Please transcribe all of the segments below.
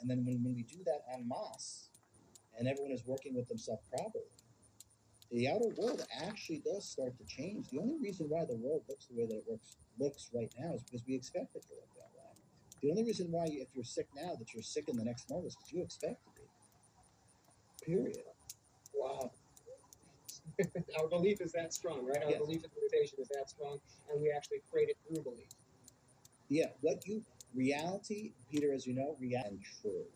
And then when we do that en masse, and everyone is working with themselves properly, the outer world actually does start to change. The only reason why the world looks the way that it looks right now is because we expect it to look that way. The only reason why, if you're sick now, that you're sick in the next moment is because you expect to be. Period. Wow. Our belief is that strong, right? Our belief in limitation is that strong, and we actually create it through belief. Yeah, reality, Peter, as you know, reality and true.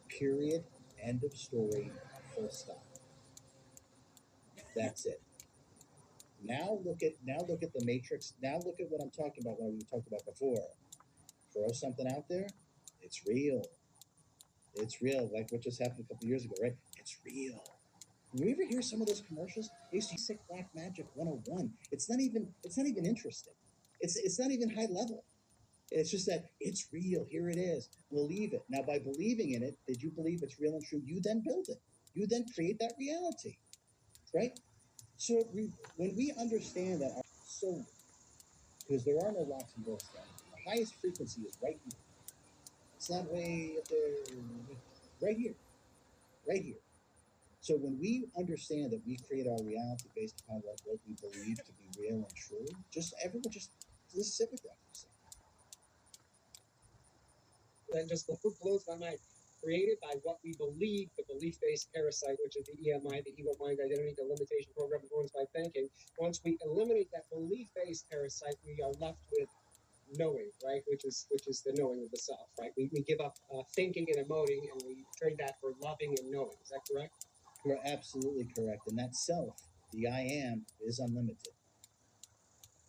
Period. End of story. Full stop. That's it. Now look at the matrix. Now look at what I'm talking about. What we talked about before. Throw something out there. It's real. It's real. Like what just happened a couple years ago, right? It's real. You ever hear some of those commercials? They used to use Sick Black Magic 101. It's not even interesting. It's not even high level. It's just that it's real. Here it is. Believe it. Now, by believing in it, did you believe it's real and true? You then build it. You then create that reality, right? So when we understand that our soul, because there are no rocks and rolls down, the highest frequency is right here. It's not way up there. Right here. Right here. So when we understand that we create our reality based upon what we believe to be real and true, just sit with that for a second. That just blows my mind. Created by what we believe, the belief-based parasite, which is the EMI, the ego mind identity, the limitation program influenced by thinking. Once we eliminate that belief-based parasite, we are left with knowing, right? Which is the knowing of the self, right? We give up thinking and emoting, and we trade that for loving and knowing. Is that correct? You're absolutely correct. And that self, the I am, is unlimited.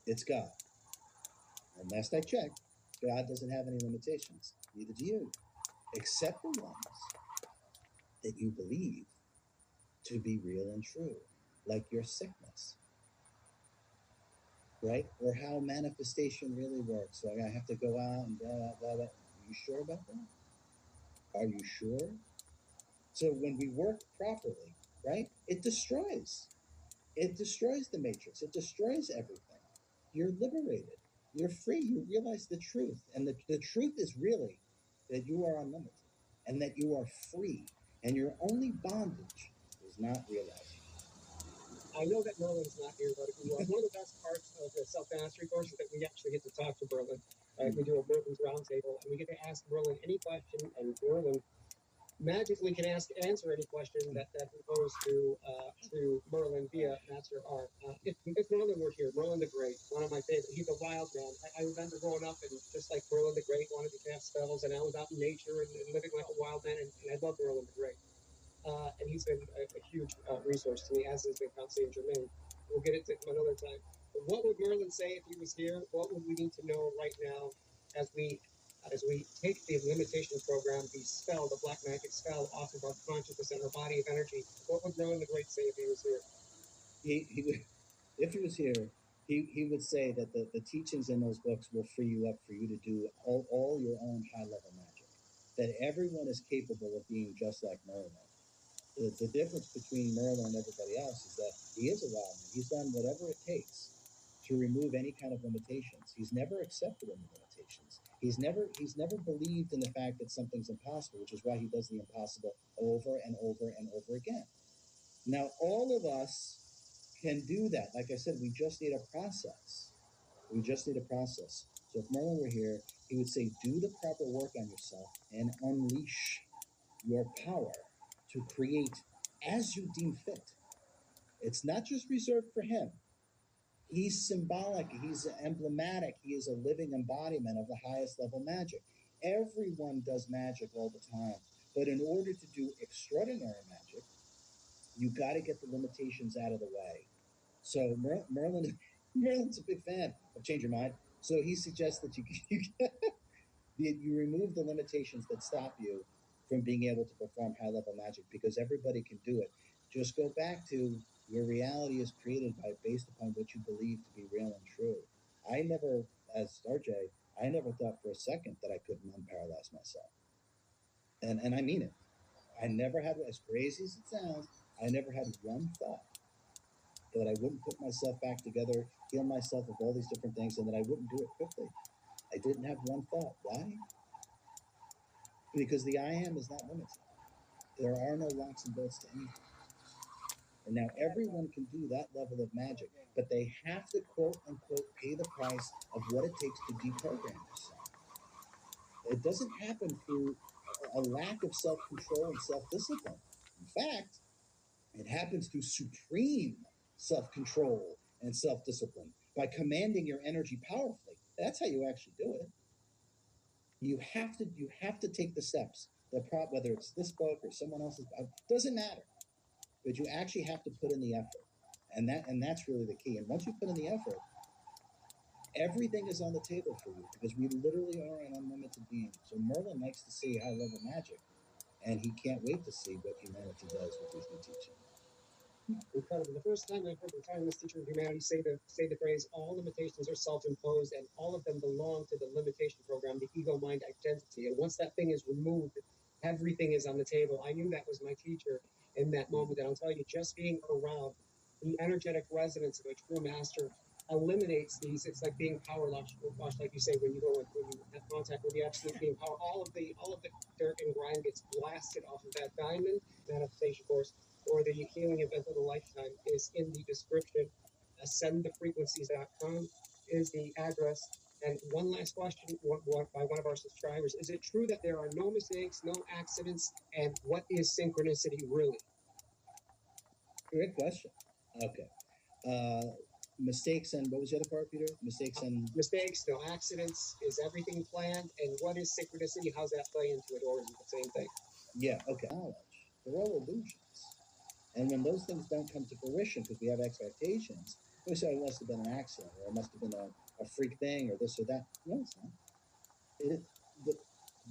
It's God. And last I checked, God doesn't have any limitations. Neither do you. Except the ones that you believe to be real and true, like your sickness, right? Or how manifestation really works. Like I have to go out and blah, blah, blah. Are you sure about that? Are you sure? So when we work properly, right, it destroys. It destroys the matrix. It destroys everything. You're liberated. You're free. You realize the truth. And the truth is really that you are unlimited and that you are free. And your only bondage is not realizing. I know that Merlin's not here, but one of the best parts of the self-mastery course is that we actually get to talk to Merlin. We do a Merlin's roundtable, and we get to ask Merlin any question, and Merlin magically can answer any question that goes to Merlin via Master Art. If Merlin were here, Merlin the Great, one of my favorites. He's a wild man. I remember growing up and just like Merlin the Great, wanted to cast spells, and I was out in nature and living like a wild man, and I love Merlin the Great. And he's been a huge resource to me, as has been Count Saint Germain. We'll get into him another time. But what would Merlin say if he was here? What would we need to know right now as we take the limitation program, the spell, the black magic spell off of our consciousness and our body of energy? What would Merlin the Great say if he was here? He would, if he was here, he would say that the teachings in those books will free you up for you to do all your own high-level magic. That everyone is capable of being just like Merlin. The difference between Merlin and everybody else is that he is a wild man. He's done whatever it takes to remove any kind of limitations. He's never accepted any limitations. He's never believed in the fact that something's impossible, which is why he does the impossible over and over and over again. Now, all of us can do that. Like I said, we just need a process. We just need a process. So if Merlin were here, he would say, do the proper work on yourself and unleash your power to create as you deem fit. It's not just reserved for him. He's symbolic, he's emblematic, he is a living embodiment of the highest level magic. Everyone does magic all the time, but in order to do extraordinary magic, you got to get the limitations out of the way. So Merlin's a big fan of Change Your Mind. So he suggests that you remove the limitations that stop you from being able to perform high-level magic, because everybody can do it. Just go back to your reality is created based upon what you believe to be real and true. I never, as RJ, I never thought for a second that I couldn't unparalyze myself. And I mean it. I never had, as crazy as it sounds, I never had one thought that I wouldn't put myself back together, heal myself of all these different things, and that I wouldn't do it quickly. I didn't have one thought. Why? because the I am is not limited. There are no locks and bolts to anything. And now everyone can do that level of magic, but they have to quote unquote pay the price of what it takes to deprogram yourself. It doesn't happen through a lack of self control and self discipline. In fact, it happens through supreme self control and self discipline by commanding your energy powerfully. That's how you actually do it. You have to take the steps. Whether it's this book or someone else's, doesn't matter. But you actually have to put in the effort, and that's really the key. And once you put in the effort, everything is on the table for you because we literally are an unlimited being. So Merlin likes to see high level magic, and he can't wait to see what humanity does with these new teachings. Incredible. The first time I heard the timeless teacher of humanity say the phrase, all limitations are self-imposed and all of them belong to the limitation program, the ego mind identity. And once that thing is removed, everything is on the table. I knew that was my teacher in that moment. And I'll tell you, just being around the energetic resonance of a true master eliminates these. It's like being power washed, like you say, when you have contact with the absolute being power. All of the dirt and grime gets blasted off of that diamond manifestation course, or the healing event of a lifetime, is in the description. Ascendthefrequencies.com is the address. And one last question by one of our subscribers. Is it true that there are no mistakes, no accidents, and what is synchronicity really? Great question. Okay. Mistakes and what was the other part, Peter? Mistakes, no accidents. Is everything planned? And what is synchronicity? How's that play into it, or is it the same thing? Yeah, okay. Knowledge. They're all illusions. And when those things don't come to fruition because we have expectations, we say it must have been an accident or it must have been a freak thing or this or that. No, it's not.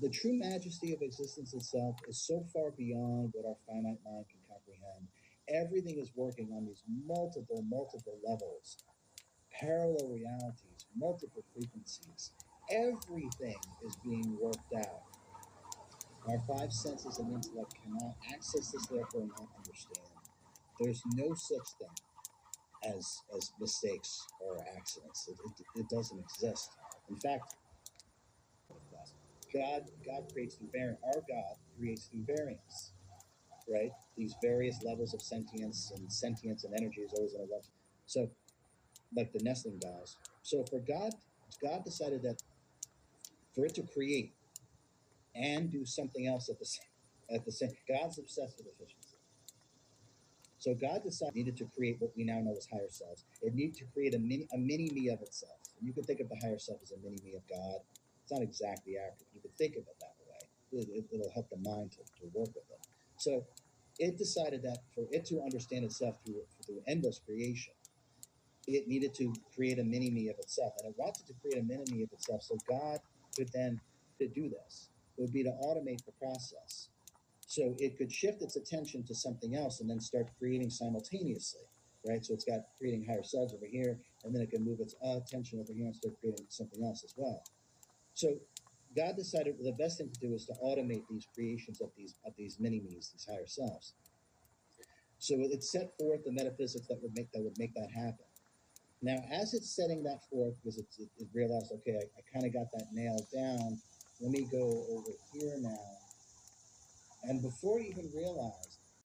The true majesty of existence itself is so far beyond what our finite mind can comprehend. Everything is working on these multiple levels, parallel realities, multiple frequencies. Everything is being worked out. Our five senses and intellect cannot access this, therefore not understand. There's no such thing as mistakes or accidents. It doesn't exist. In fact, God creates through variance. Our God creates through variance, right? These various levels of sentience and energy is always in a rush. So, like the nesting dolls. So for God decided that for it to create and do something else at the same. God's obsessed with efficiency. So God decided it needed to create what we now know as higher selves. It needed to create a mini me of itself. And you can think of the higher self as a mini me of God. It's not exactly accurate. You can think of it that way. It'll help the mind to work with it. So it decided that for it to understand itself through endless creation, it needed to create a mini me of itself. And it wanted to create a mini me of itself so God could then to do this. It would be to automate the process. So it could shift its attention to something else and then start creating simultaneously, right? So it's got creating higher selves over here, and then it can move its attention over here and start creating something else as well. So God decided the best thing to do is to automate these creations of these mini me's, these higher selves. So it set forth the metaphysics that would make that happen. Now, as it's setting that forth, because it realized, okay, I kind of got that nailed down. Let me go over here now. And before it even realized,